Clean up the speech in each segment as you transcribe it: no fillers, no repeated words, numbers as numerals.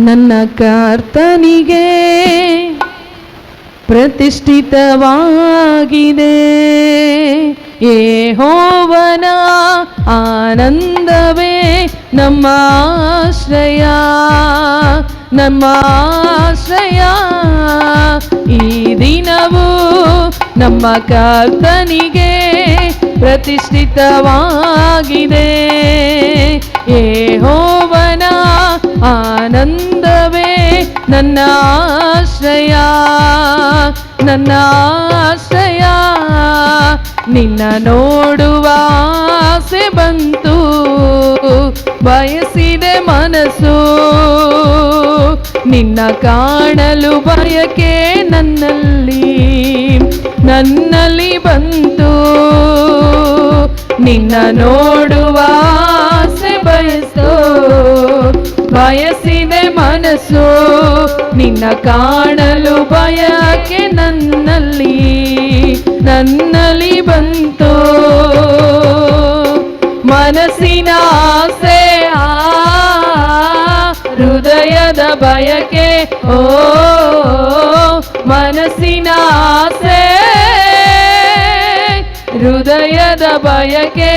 ನನ್ನ ಕರ್ತನಿಗೆ ಪ್ರತಿಷ್ಠಿತವಾಗಿದೆ. ಯೆಹೋವನ ಆನಂದವೇ ನಮ್ಮ ಆಶ್ರಯ, ನಮ್ಮ ಆಶ್ರಯ. ಈ ದಿನವೂ ನಮ್ಮ ಕರ್ತನಿಗೆ ಪ್ರತಿಷ್ಠಿತವಾಗಿದೆ. ಯೆಹೋವನ ಆನಂದವೇ ನನ್ನ ಆಶ್ರಯ, ನನ್ನ ಆಶ್ರಯ. ನಿನ್ನ ನೋಡುವ ಆಸೆ ಬಂತು, ಬಯಸಿದೆ ಮನಸ್ಸು. ನಿನ್ನ ಕಾಣಲು ಬಯಕೆ ನನ್ನಲ್ಲಿ ಬಂತು. ನಿನ್ನ ನೋಡುವ ಆಸೆ ಬಯಸಿದೆ ಮನಸ್ಸು. ನಿನ್ನ ಕಾಣಲು ಬಯಕೆ ನನ್ನಲ್ಲಿ ಬಂತು. ಮನಸ್ಸಿನ ಆಸೆ, ಹೃದಯದ ಬಯಕೆ, ಓ ಮನಸ್ಸಿನ ಆಸೆ, ಹೃದಯದ ಬಯಕೆ.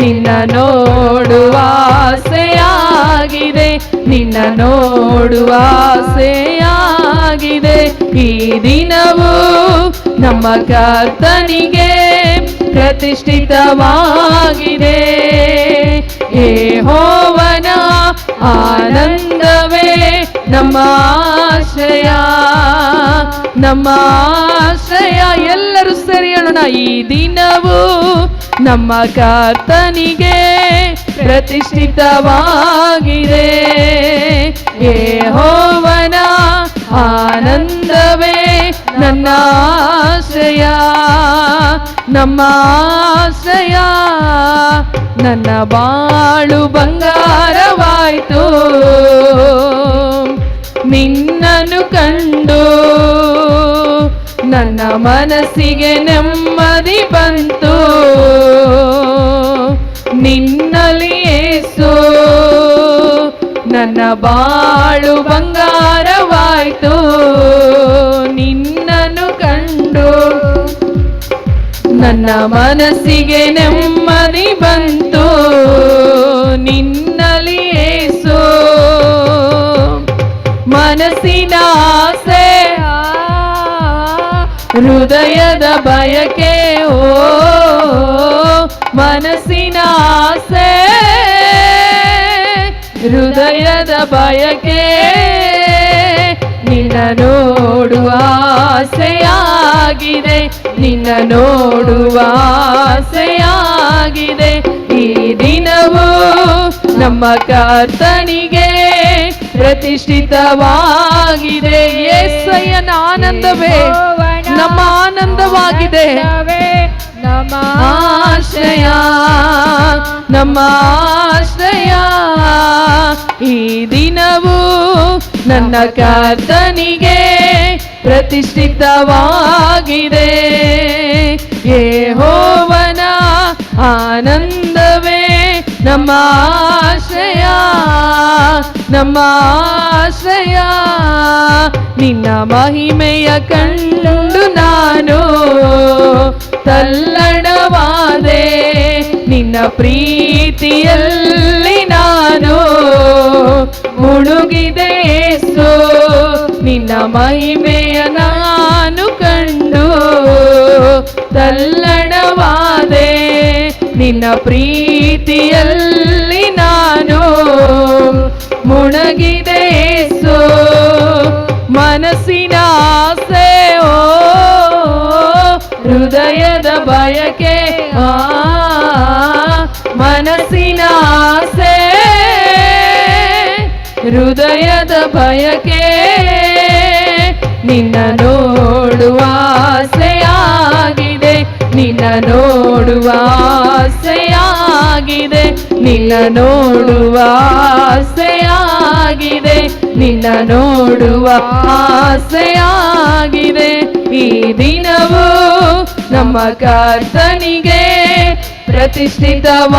ನಿನ್ನ ನೋಡುವ ಆಸೆಯಾಗಿದೆ, ನಿನ್ನ ನೋಡುವ ಆಸೆಯಾಗಿದೆ. ಈ ದಿನವೂ ನಮ್ಮ ಕರ್ತನಿಗೆ ಪ್ರತಿಷ್ಠಿತವಾಗಿದೆ. ಯೆಹೋವನ ಆನಂದವೇ ನಮ್ಮ ಆಶ್ರಯ, ನಮ್ಮ ಆಶ್ರಯ. ಎಲ್ಲರೂ ಸೇರಿ ಹೇಳೋಣ, ಈ ದಿನವೂ ನಮ್ಮ ಕರ್ತನಿಗೆ ಪ್ರತಿಷ್ಠಿತವಾಗಿದೆ. ಯೆಹೋವನ ಆನಂದವೇ ನನ್ನ ಆಶ್ರಯ, ನಮ್ಮ ಆಶ್ರಯ. ನನ್ನ ಬಾಳು ಬಂಗಾರವಾಯ್ತು ನಿನ್ನನ್ನು ಕಂಡು. ನನ್ನ ಮನಸ್ಸಿಗೆ ನೆಮ್ಮದಿ ಬಂತು ನಿನ್ನಲ್ಲಿ ಯೇಸು. ನನ್ನ ಬಾಳು ಬಂಗಾರವಾಯ್ತು ನಿನ್ನನ್ನು ಕಂಡು. ನನ್ನ ಮನಸ್ಸಿಗೆ ನೆಮ್ಮದಿ ಬಂತು ನಿನ್ನಲ್ಲಿ ಯೇಸು. ಮನಸ್ಸಿನ ಆಸೆ, ಹೃದಯದ ಬಯಕೆ, ಓ ಮನಸ್ಸಿನ ಆಸೆ, ಹೃದಯದ ಬಯಕೆ. ನಿನ್ನ ನೋಡುವ ಆಸೆಯಾಗಿದೆ, ನಿನ್ನ ನೋಡುವ ಆಸೆಯಾಗಿದೆ. ಈ ದಿನವೂ ನಮ್ಮ ಕರ್ತನಿಗೆ ಪ್ರತಿಷ್ಠಿತವಾಗಿದೆ. ಯೆಹೋವನ ಆನಂದವೇ ನಮ್ಮ ಆನಂದವಾಗಿದೆ, ನಮ್ಮ ಆಶ್ರಯ, ನಮ್ಮ ಆಶ್ರಯ. ಈ ದಿನವೂ ನನ್ನ ಕರ್ತನಿಗೆ ಪ್ರತಿಷ್ಠಿತವಾಗಿದೆ. ಯೆಹೋವನ ಆನಂದವೇ ನಮ್ಮ ಆಶ್ರಯ, ನಮ್ಮ ಆಶ್ರಯ. ನಿನ್ನ ಮಹಿಮೆಯ ಕಂಡು ನಾನು ತಲ್ಲಣವಾದೆ, ನಿನ್ನ ಪ್ರೀತಿಯಲ್ಲಿ ನಾನು ಮುಳುಗಿದೆ ಯೇಸು. ನಿನ್ನ ಮಹಿಮೆಯ ನಾನು ಕಂಡು ತಲ್ಲಣವಾದೆ, ನಿನ್ನ ಪ್ರೀತಿಯಲ್ಲಿ ನಾನು ಮುಳುಗಿದೆ ಯೇಸು. ಮನಸ್ಸಿನ ಆಸೆ, ಓ ಹೃದಯದ ಬಯಕೆ, ಮನಸ್ಸಿನ ಆಸೆ, ಹೃದಯದ ಬಯಕೆ. ನಿನ್ನ ನೋಡುವ ಆಸೆಯಾಗಿದೆ, ನಿನ್ನ ನೋಡುವ ಆಸೆಯಾಗಿದೆ, ನಿನ್ನ ನೋಡುವ ಆಸೆಯಾಗಿದೆ, ನಿನ್ನ ನೋಡುವ ಆಸೆಯಾಗಿದೆ. ಈ ದಿನವೂ ನಮ್ಮ ಕರ್ತನಿಗೆ ಪ್ರತಿಷ್ಠಿತವಾಗಿದೆ.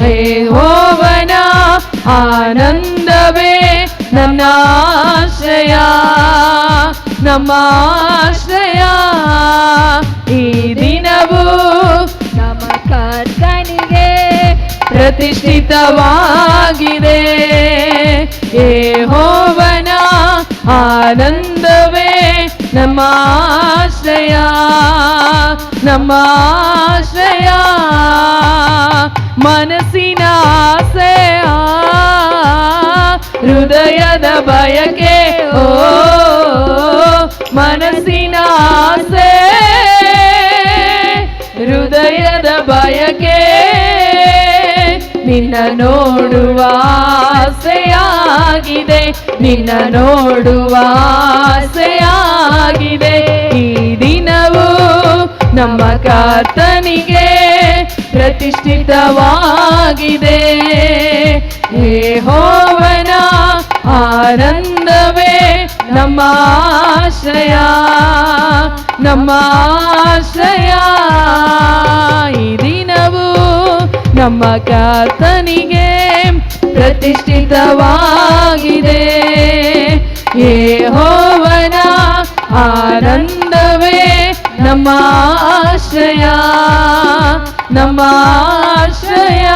ಯೆಹೋವನ ಆನಂದವೇ ನನ್ನ ಆಶ್ರಯ, ನಮ್ಮ ಆಶ್ರಯ. ಈ ದಿನವು ನಮ್ಮ ಕರ್ತನಿಗೆ ಪ್ರತಿಷ್ಠಿತವಾಗಿದೆ. ಯೆಹೋವನ ಆನಂದವೇ ನಮ್ಮ ಆಶ್ರಯ, ನಮ್ಮ ಆಶ್ರಯ. ಮನಸ್ಸಿನ ಆಸೆ, ಹೃದಯದ ಬಯಕೆ, ಓ ಮನಸ್ಸಿನ ಆಸೆ, ಹೃದಯದ ಬಯಕೆ, ನಿನ್ನ ನೋಡುವ ಆಸೆಯಾಗಿದೆ, ನಿನ್ನ ನೋಡುವ ಆಸೆಯಾಗಿದೆ. ಈ ದಿನವು ನಮ್ಮ ಕರ್ತನಿಗೆ ಪ್ರತಿಷ್ಠಿತವಾಗಿದೆ. ಯೆಹೋವನ ಆನಂದವೇ ನಮ್ಮ ಆಶ್ರಯ, ನಮ್ಮ ಆಶ್ರಯ. ಈ ದಿನವು ನಮ್ಮ ಕರ್ತನಿಗೆ ಪ್ರತಿಷ್ಠಿತವಾಗಿದೆ. ಯೆಹೋವನ ಆನಂದವೇ ನಮ್ಮ ಆಶ್ರಯ, ನಮ್ಮ ಆಶ್ರಯ.